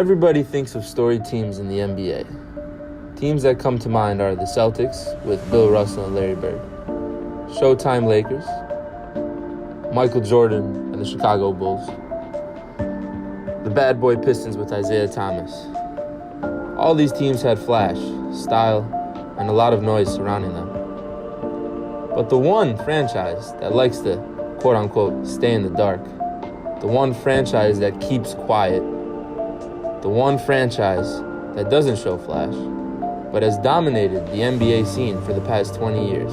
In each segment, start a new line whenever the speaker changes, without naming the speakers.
everybody thinks of storied teams in the NBA, teams that come to mind are the Celtics with Bill Russell and Larry Bird, Showtime Lakers, Michael Jordan and the Chicago Bulls, the Bad Boy Pistons with Isaiah Thomas. All these teams had flash, style, and a lot of noise surrounding them. But the one franchise that likes to, quote-unquote, stay in the dark, the one franchise that keeps quiet, the one franchise that doesn't show flash, but has dominated the NBA scene for the past 20 years,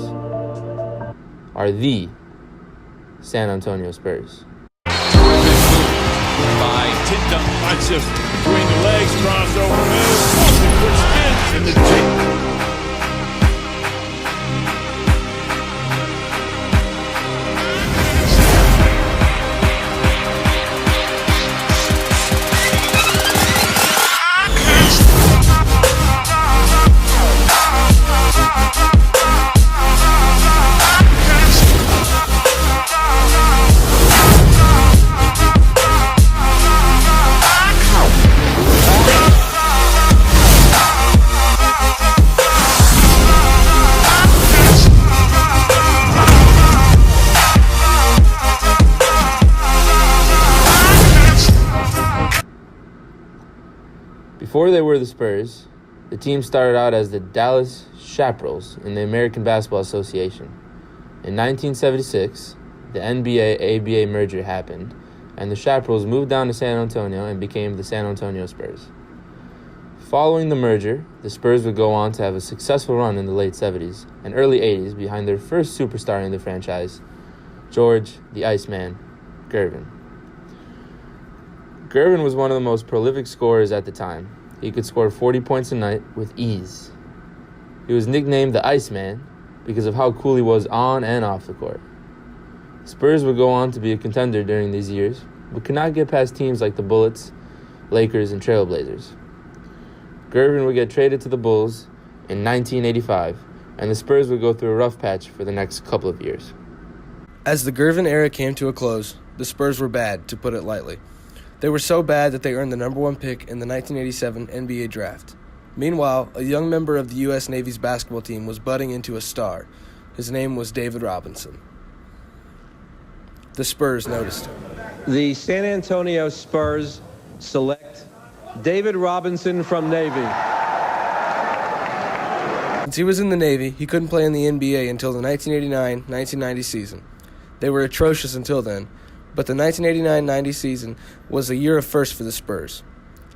are the San Antonio Spurs.
By Tinta, that's just between the legs, crossover, quick spins in the tape.
Before they were the Spurs, the team started out as the Dallas Chaparrals in the American Basketball Association. In 1976, the NBA-ABA merger happened, and the Chaparrals moved down to San Antonio and became the San Antonio Spurs. Following the merger, the Spurs would go on to have a successful run in the late 70s and early 80s behind their first superstar in the franchise, George the Iceman Gervin. Gervin was one of the most prolific scorers at the time. He could score 40 points a night with ease. He was nicknamed the Iceman because of how cool he was on and off the court. Spurs would go on to be a contender during these years, but could not get past teams like the Bullets, Lakers, and Trailblazers. Gervin would get traded to the Bulls in 1985, and the Spurs would go through a rough patch for the next couple of years.
As the Gervin era came to a close, the Spurs were bad, to put it lightly. They were so bad that they earned the number 1 pick in the 1987 NBA draft. Meanwhile, a young member of the U.S. Navy's basketball team was budding into a star. His name was David Robinson. The Spurs noticed him.
The San Antonio Spurs select David Robinson from Navy.
Since he was in the Navy, he couldn't play in the NBA until the 1989-1990 season. They were atrocious until then, but the 1989-90 season was a year of firsts for the Spurs.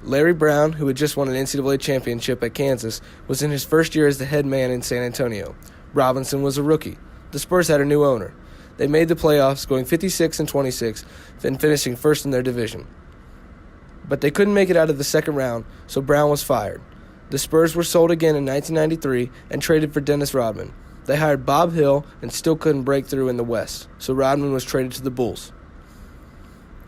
Larry Brown, who had just won an NCAA championship at Kansas, was in his first year as the head man in San Antonio. Robinson was a rookie. The Spurs had a new owner. They made the playoffs, going 56-26, then finishing first in their division. But they couldn't make it out of the second round, so Brown was fired. The Spurs were sold again in 1993 and traded for Dennis Rodman. They hired Bob Hill and still couldn't break through in the West, so Rodman was traded to the Bulls.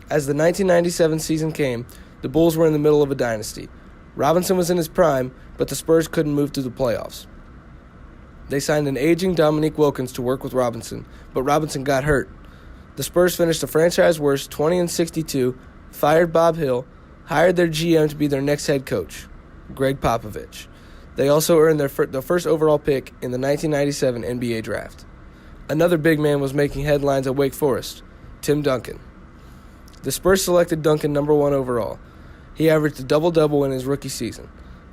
As the 1997 season came, the Bulls were in the middle of a dynasty. Robinson was in his prime, but the Spurs couldn't move through the playoffs. They signed an aging Dominique Wilkins to work with Robinson, but Robinson got hurt. The Spurs finished a franchise worst 20-62, fired Bob Hill, hired their GM to be their next head coach, Greg Popovich. They also earned their first overall pick in the 1997 NBA draft. Another big man was making headlines at Wake Forest, Tim Duncan. The Spurs selected Duncan number 1 overall. He averaged a double-double in his rookie season.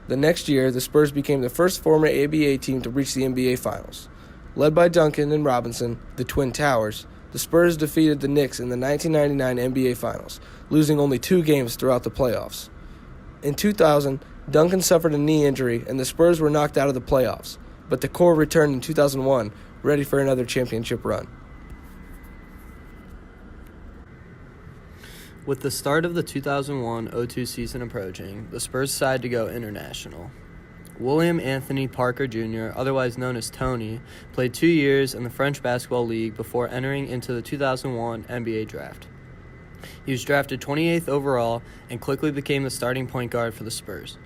The next year, the Spurs became the first former ABA team to reach the NBA Finals. Led by Duncan and Robinson, the Twin Towers, the Spurs defeated the Knicks in the 1999 NBA Finals, losing only 2 games throughout the playoffs. In 2000, Duncan suffered a knee injury and the Spurs were knocked out of the playoffs, but the core returned in 2001, ready for another championship run.
With the start of the 2001-02 season approaching, the Spurs decided to go international. William Anthony Parker Jr., otherwise known as Tony, played 2 years in the French Basketball League before entering into the 2001 NBA draft. He was drafted 28th overall and quickly became the starting point guard for the Spurs.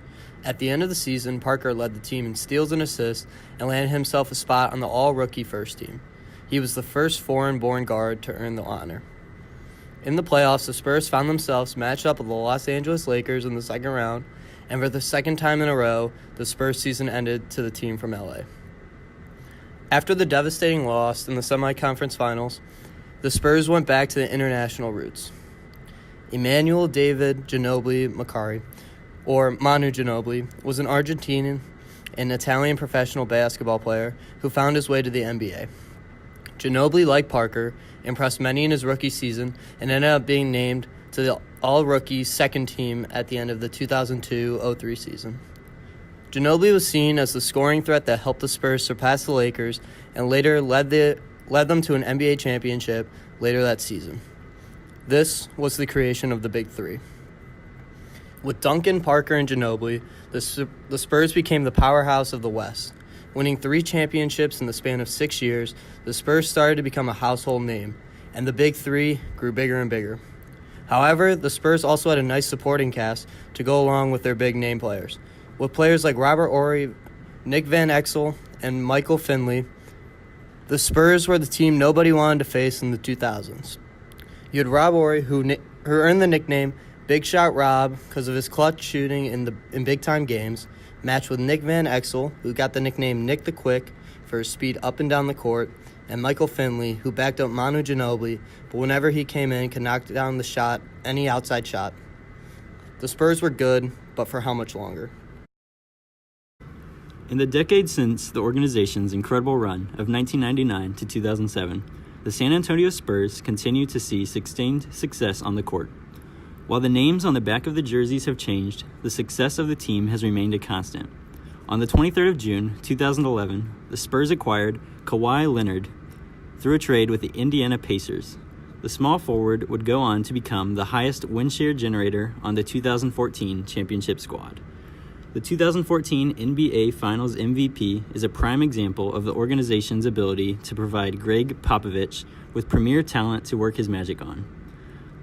At the end of the season, Parker led the team in steals and assists and landed himself a spot on the all-rookie first team. He was the first foreign-born guard to earn the honor. In the playoffs, the Spurs found themselves matched up with the Los Angeles Lakers in the second round, and for the second time in a row, the Spurs season ended to the team from LA. After the devastating loss in the semi-conference finals, the Spurs went back to the international roots. Emmanuel David Ginobili Macari, or Manu Ginobili, was an Argentinian and Italian professional basketball player who found his way to the NBA. Ginobili, like Parker, impressed many in his rookie season and ended up being named to the all-rookie second team at the end of the 2002-03 season. Ginobili was seen as the scoring threat that helped the Spurs surpass the Lakers and later led them to an NBA championship later that season. This was the creation of the Big Three. With Duncan, Parker, and Ginobili, the Spurs became the powerhouse of the West. Winning 3 championships in the span of 6 years, the Spurs started to become a household name, and the Big Three grew bigger and bigger. However, the Spurs also had a nice supporting cast to go along with their big name players. With players like Robert Horry, Nick Van Exel, and Michael Finley, the Spurs were the team nobody wanted to face in the 2000s. You had Rob Horry, who earned the nickname Big Shot Rob because of his clutch shooting in big-time games, matched with Nick Van Exel, who got the nickname Nick the Quick for his speed up and down the court, and Michael Finley, who backed up Manu Ginobili, but whenever he came in, could knock down the shot, any outside shot. The Spurs were good, but for how much longer?
In the decade since the organization's incredible run of 1999 to 2007, the San Antonio Spurs continue to see sustained success on the court. While the names on the back of the jerseys have changed, the success of the team has remained a constant. On the 23rd of June, 2011, the Spurs acquired Kawhi Leonard through a trade with the Indiana Pacers. The small forward would go on to become the highest win share generator on the 2014 championship squad. The 2014 NBA Finals MVP is a prime example of the organization's ability to provide Greg Popovich with premier talent to work his magic on.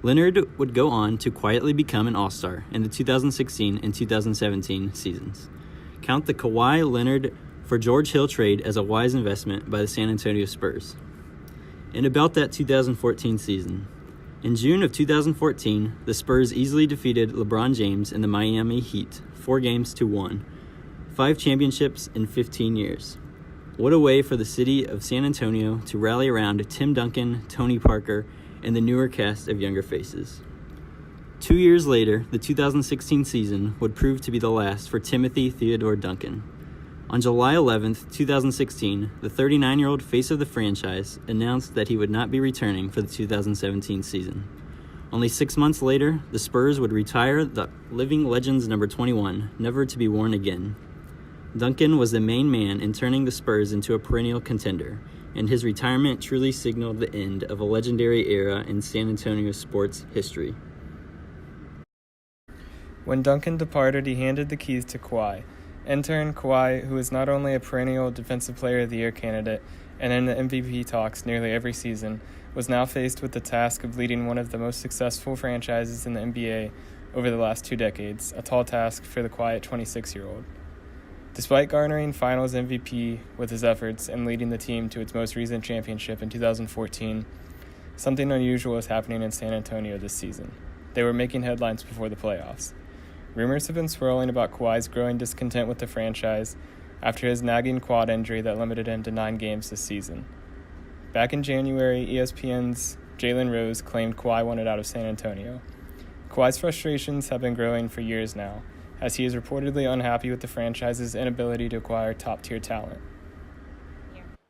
Leonard would go on to quietly become an all-star in the 2016 and 2017 seasons. Count the Kawhi Leonard for George Hill trade as a wise investment by the San Antonio Spurs. In about that 2014 season, in June of 2014, the Spurs easily defeated LeBron James and the Miami Heat 4-1, 5 championships in 15 years. What a way for the city of San Antonio to rally around Tim Duncan, Tony Parker, and the newer cast of younger faces. 2 years later, the 2016 season would prove to be the last for Timothy Theodore Duncan. On July 11th, 2016, the 39-year-old face of the franchise announced that he would not be returning for the 2017 season. Only 6 months later, the Spurs would retire the Living Legends number 21, never to be worn again. Duncan was the main man in turning the Spurs into a perennial contender, and his retirement truly signaled the end of a legendary era in San Antonio sports history.
When Duncan departed, he handed the keys to Kawhi. In turn, Kawhi, who is not only a perennial Defensive Player of the Year candidate and in the MVP talks nearly every season, was now faced with the task of leading one of the most successful franchises in the NBA over the last 2 decades, a tall task for the quiet 26-year-old. Despite garnering Finals MVP with his efforts and leading the team to its most recent championship in 2014, something unusual is happening in San Antonio this season. They were making headlines before the playoffs. Rumors have been swirling about Kawhi's growing discontent with the franchise after his nagging quad injury that limited him to 9 games this season. Back in January, ESPN's Jalen Rose claimed Kawhi wanted out of San Antonio. Kawhi's frustrations have been growing for years now, as he is reportedly unhappy with the franchise's inability to acquire top-tier talent.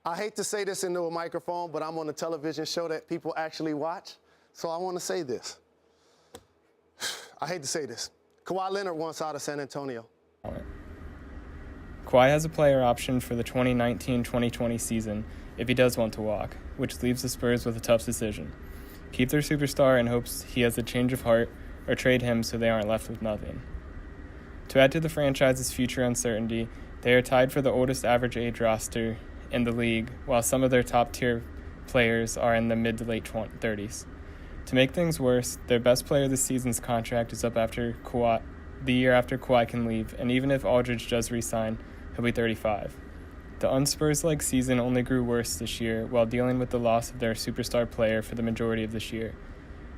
I hate to say this into a microphone, but I'm on a television show that people actually watch, so I want to say this. I hate to say this. Kawhi Leonard wants out of San Antonio.
Kawhi has a player option for the 2019-2020 season if he does want to walk, which leaves the Spurs with a tough decision. Keep their superstar in hopes he has a change of heart, or trade him so they aren't left with nothing. To add to the franchise's future uncertainty, they are tied for the oldest average age roster in the league, while some of their top-tier players are in the mid to late 30s. To make things worse, their best player this season's contract is up after the year after Kawhi can leave, and even if Aldridge does re-sign, he'll be 35. The unspurs-like season only grew worse this year while dealing with the loss of their superstar player for the majority of this year.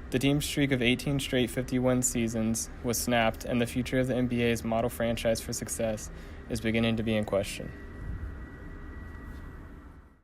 The team's streak of 18 straight 50-win seasons was snapped, and the future of the NBA's model franchise for success is beginning to be in question.